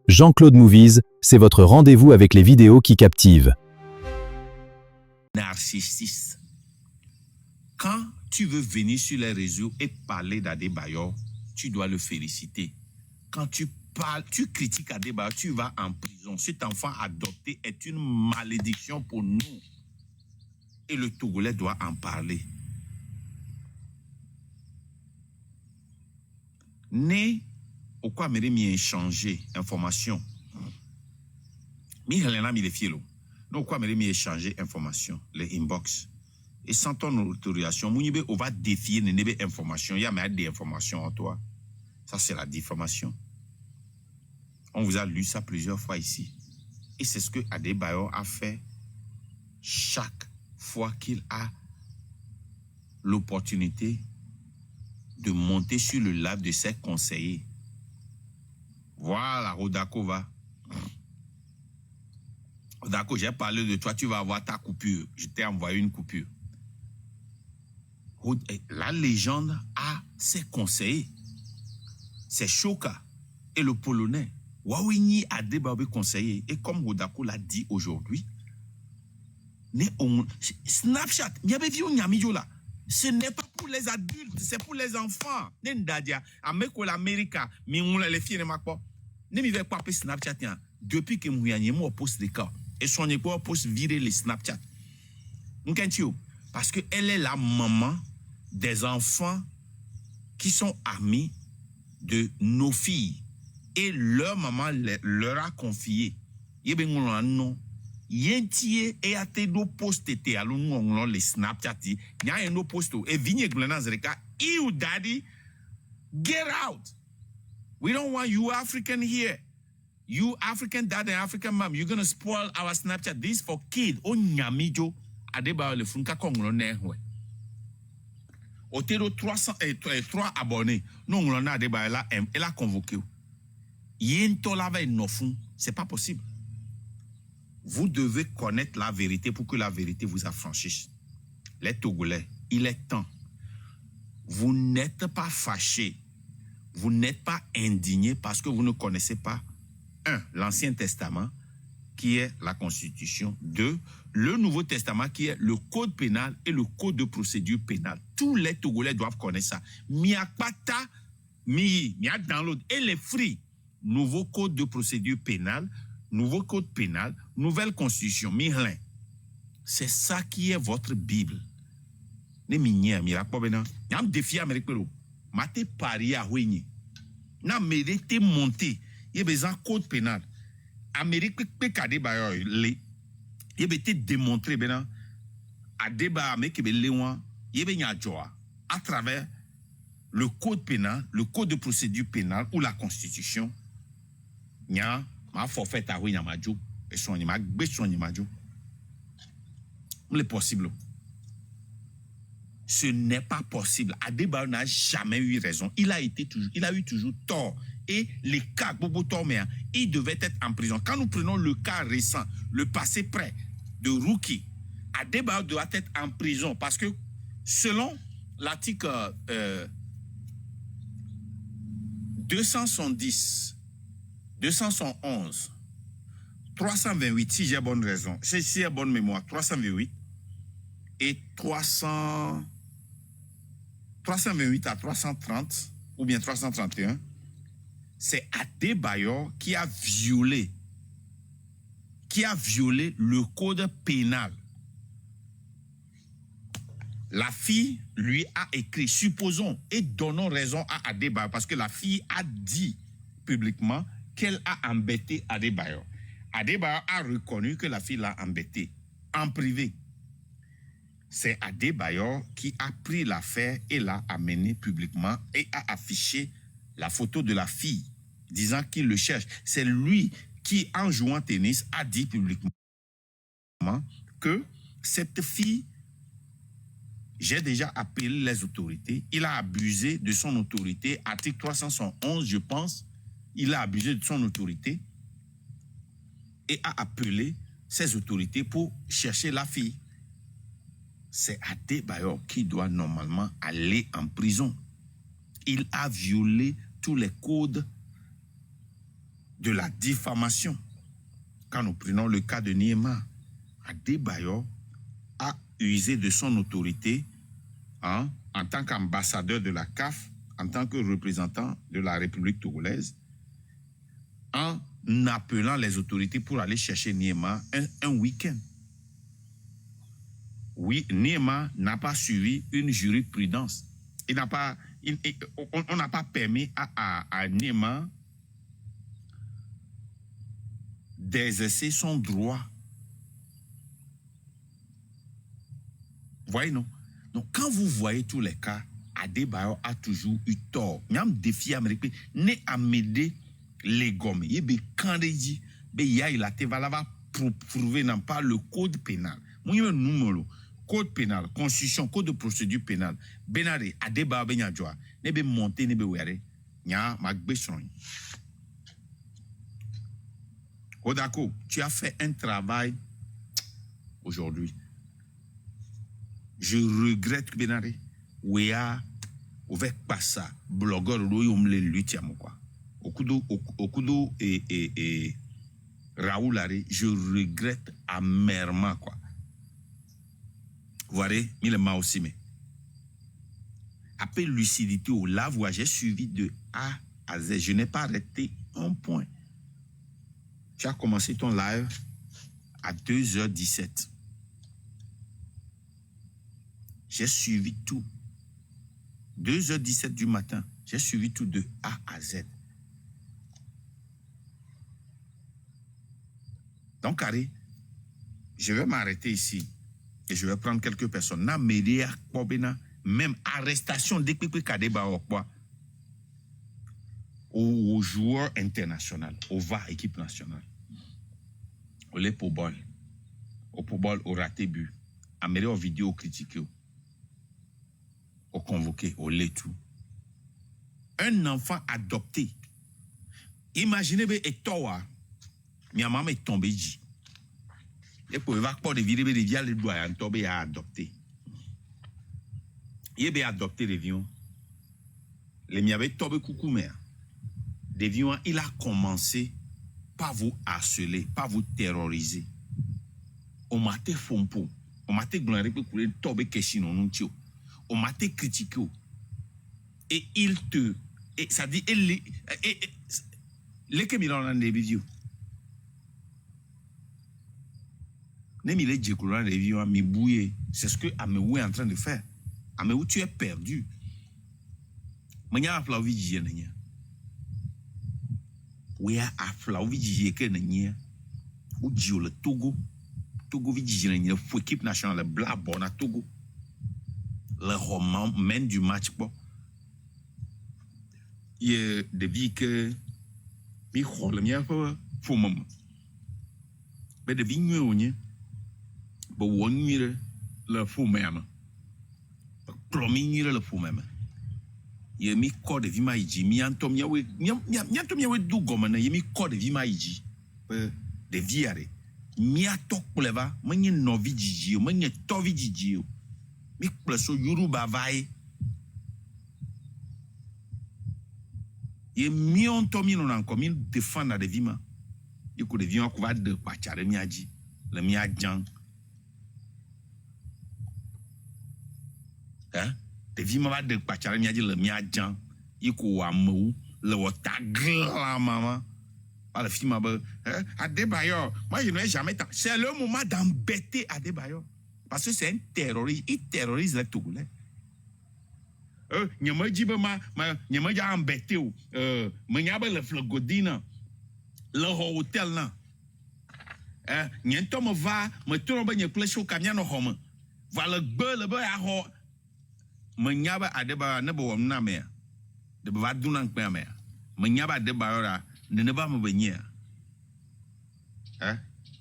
Jean-Claude Movies, c'est votre rendez-vous avec les vidéos qui captivent. Narcissiste. Quand tu veux venir sur les réseaux et parler d'Adebayor, tu dois le féliciter. Quand tu parles, tu critiques Adebayor, tu vas en prison. Cet enfant adopté est une malédiction pour nous. Et le Togolais doit en parler. Né au quoi mérite m'y échanger information. Mi Helena mi les fielo. Non quoi mérite m'y échanger information les inbox. Et sans ton autorisation, mounibe on va défier nebe information. Il y a mais des informations en toi. Ça c'est la diffamation. On vous a lu ça plusieurs fois ici. Et c'est ce que Adebayor a fait chaque fois qu'il a l'opportunité de monter sur le live de ses conseillers. Voilà, Rodako va. Rodako, j'ai parlé de toi, tu vas avoir ta coupure. Je t'ai envoyé une coupure. La légende a ses conseillers. C'est Choka et le Polonais. Wawini a débarqué conseiller. Et comme Rodako l'a dit aujourd'hui, Snapchat, il y avait vu un là. Ce n'est pas pour les adultes, c'est pour les enfants. Nendadia, Ameko l'Amérique, mais on les filles ne m'ont pas. Ne m'y vais pas pour Snapchat depuis que moi poste des cas et son époux poste virer les Snapchat. Parce que elle est la maman des enfants qui sont amis de nos filles et leur maman leur a confié. Non. Yentie et a te do postete alun les Snapchat nya no posto e vigne glana zreka you daddy get out. We don't want you African here. You African dad and African mom, you're going to spoil our Snapchat. This for kids. O nyamijo Adebayor le funka konglo ne hwe. Otero 3 abonnés. Non on a Adebayor là elle a convoqué. Yento la va nofun, c'est pas possible. Vous devez connaître la vérité pour que la vérité vous affranchisse. Les Togolais, il est temps. Vous n'êtes pas fâchés. Vous n'êtes pas indignés parce que vous ne connaissez pas, 1. l'Ancien Testament, qui est la Constitution. 2. le Nouveau Testament, qui est le Code pénal et le Code de procédure pénale. Tous les Togolais doivent connaître ça. Miakpata, Mia download et les free. Nouveau Code de procédure pénale, Nouveau Code pénal, Nouvelle Constitution, Mihlin. C'est ça qui est votre Bible. Ne mignez, miracle, ben, n'am défi Amérique, mate pari à Huigny. N'a mérité monter. Il y a besoin code pénal. Amérique, Adebayor, il y a été démontré, ben, Adebayor, mais que Léon, il y a joie à travers le code pénal, le code de procédure pénale ou la Constitution. Nya ma forfait à Huigny Madjo et son image, Besson Madjo. C'est possible. Ce n'est pas possible. Adebayor n'a jamais eu raison. Il a eu toujours tort. Et les cas, Bobo Torméa, il devait être en prison. Quand nous prenons le cas récent, le passé près de Rookie, Adebayor doit être en prison parce que selon l'article 210, 211, 328, si j'ai bonne raison, si j'ai bonne mémoire, 328 et 328 à 330 ou bien 331, c'est Adebayor qui a violé le code pénal. La fille lui a écrit, supposons et donnons raison à Adebayor, parce que la fille a dit publiquement qu'elle a embêté Adebayor. Adebayor a reconnu que la fille l'a embêté en privé. C'est Adebayor qui a pris l'affaire et l'a amené publiquement et a affiché la photo de la fille, disant qu'il le cherche. C'est lui qui, en jouant tennis, a dit publiquement que cette fille, j'ai déjà appelé les autorités, il a abusé de son autorité, article 311, je pense, il a abusé de son autorité et a appelé ses autorités pour chercher la fille. C'est Adebayor qui doit normalement aller en prison. Il a violé tous les codes de la diffamation. Quand nous prenons le cas de Niema, Adebayor a usé de son autorité en tant qu'ambassadeur de la CAF, en tant que représentant de la République togolaise, en appelant les autorités pour aller chercher Niema un week-end. Oui, Niema n'a pas suivi une jurisprudence. On n'a pas permis à Niema d'exercer son droit. Voyez, non? Donc, quand vous voyez tous les cas, Adebayor a toujours eu tort. Il y a un défi américain. Ne Amédée les gommes. Il y a des candidats. Il a prouvé non pas le code pénal. Moi, il y a un numéro. Code pénal, constitution, code de procédure pénale. Benare, Adebayor Benyadjoa. Ne be monter, ne be ouere. Nya, magbe son. Odako, tu as fait un travail aujourd'hui. Je regrette que Benare, ouya, avec passa, blogueur, l'oyom le lutte à moi. Okudo et Raoul Laré, je regrette amèrement, quoi. Vous voyez, il m'a aussi mis. Après lucidité, là, j'ai suivi de A à Z. Je n'ai pas arrêté un point. Tu as commencé ton live à 2h17. J'ai suivi tout. 2h17 du matin, j'ai suivi tout de A à Z. Donc, Harry, je vais m'arrêter ici et je vais prendre quelques personnes. Même arrestation dès que Adebayor aux joueurs internationaux, au VAR équipe nationale. Au lait pour bol, au raté but, à mettre aux vidéos critiquées, au convoqué, au lait tout. Un enfant adopté. Imaginez, et toi, ma maman est tombée. Et pour évacuer de virer les vies, les doigts tomber à adopter. Il est adopté les vions. Les miens avaient tombé coucou mère. Des vions, il a commencé par vous harceler, par vous terroriser. On m'a été fompo, on m'a été gloré pour couler tombé keshino nuntio. On m'a été critiqué. Et il te, et ça dit, les que m'ont dans des vidéos. C'est ce que Ameou est en train de faire. Ameou, tu es perdu. Manya aflavi jie nanya. Wea aflavi jie ke nanya. Ou jio le Togo. Togo vi jie nanya. Fou équipe nationale le bla bona Togo. Le roman mène du match bon. Il y a des vies que mi rôle mien fou maman. Mais des vies nuit but one year le fou même. Promis le fou même. Ye mi code de vima iji mi antom yawe du gomana ye mi code de vima iji de viare mi atok pleva manye novi jiji manye tovi jiji mi pleso yoruba vai ye mi antom mi non encore mi défendre de vima ye ko de vima ko va de pachare mi aji le mi adjan hein de vima va de pachare mi aji le mi adjan iko amou le wotagla maman par le film Adebayor moi je n'ai jamais tant c'est le moment d'embêter Adebayor parce que c'est un terroriste il terrorise les Togolais nyama dit ma nyama ja embêté ou manyaba le flagodina le hôtel là nyentom va me tourne nye plesho kamia no home va le be a ho manyaba Adebayor ne bo na me de va dunan pe me manyaba Adebayor ne ba me benye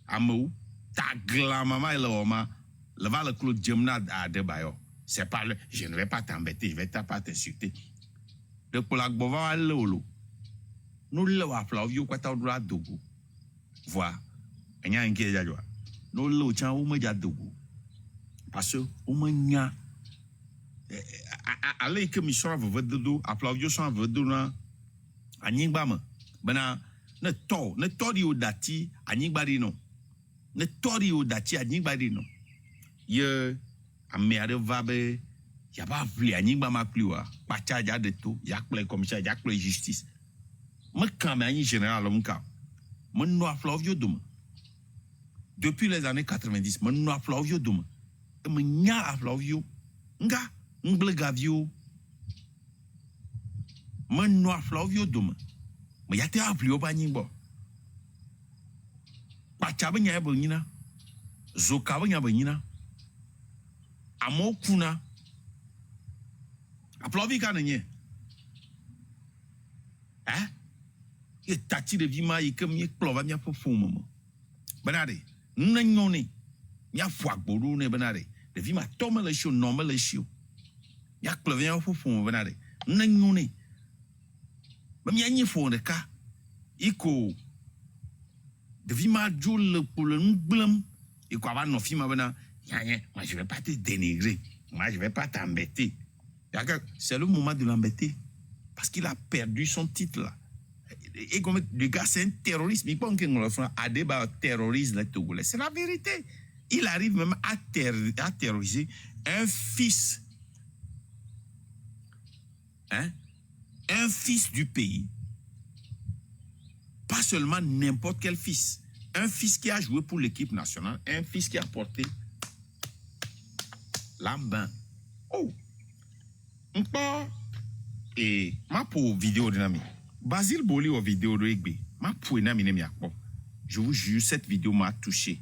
amou tagla mama le oma le va le clou jemna Adebayor c'est pas le je ne vais pas t'embêter je vais pas t'insulter de pour la bova lolo nous le wa flavio kwa ta droit dogo voilà enya nke ja joa no lo chan o ma ja dogo parce que o manya allez que mi sora vedodo flavio son vedodo na anyingba ma bana ne to di odati anyigbadi no. Ne to di odati anyigbadi no. Ye ame ade va be ya ba vli anyigba ma pli wa pa charge de to ya kple commissaire ya kple justice. Me kan me anyi général mka. Me no aflovio dum. Depuis les années 90, me no aflovio dum. E me nya aflovio nga ngblegavio. Me no aflovio dum. Me ya te aplio ba nyingbo. Pa chabe nya be nyina. Zoka be nya be nyina. Amo kuna. Aplovi ka nenye. E tati de vima e kem ye plova mia fofu momo. Benade, nanyoni. Mia fuagboru ne benade. De vima tome le show normal le show. Mia plova mia fofu benade. Nanyoni. Ba mia nyi fo de ka. Iko de vima joule pour le nglem. Et quoi va no fima bena. Moi je vais pas te dénigrer. Moi je vais pas t'embêter. C'est le moment de l'embêter. Parce qu'il a perdu son titre là. Et comme le gars, c'est un terroriste. Mais pas un débat terroriste, les Togolais. C'est la vérité. Il arrive même à terroriser un fils. Hein? Un fils du pays. Pas seulement n'importe quel fils. Un fils qui a joué pour l'équipe nationale. Un fils qui a porté la main. Oh! Et ma pour vidéo de Nami. Basile Boli au vidéo de Egbe. Ma pour Nami ne m'y a pas. Je vous jure, cette vidéo m'a touché.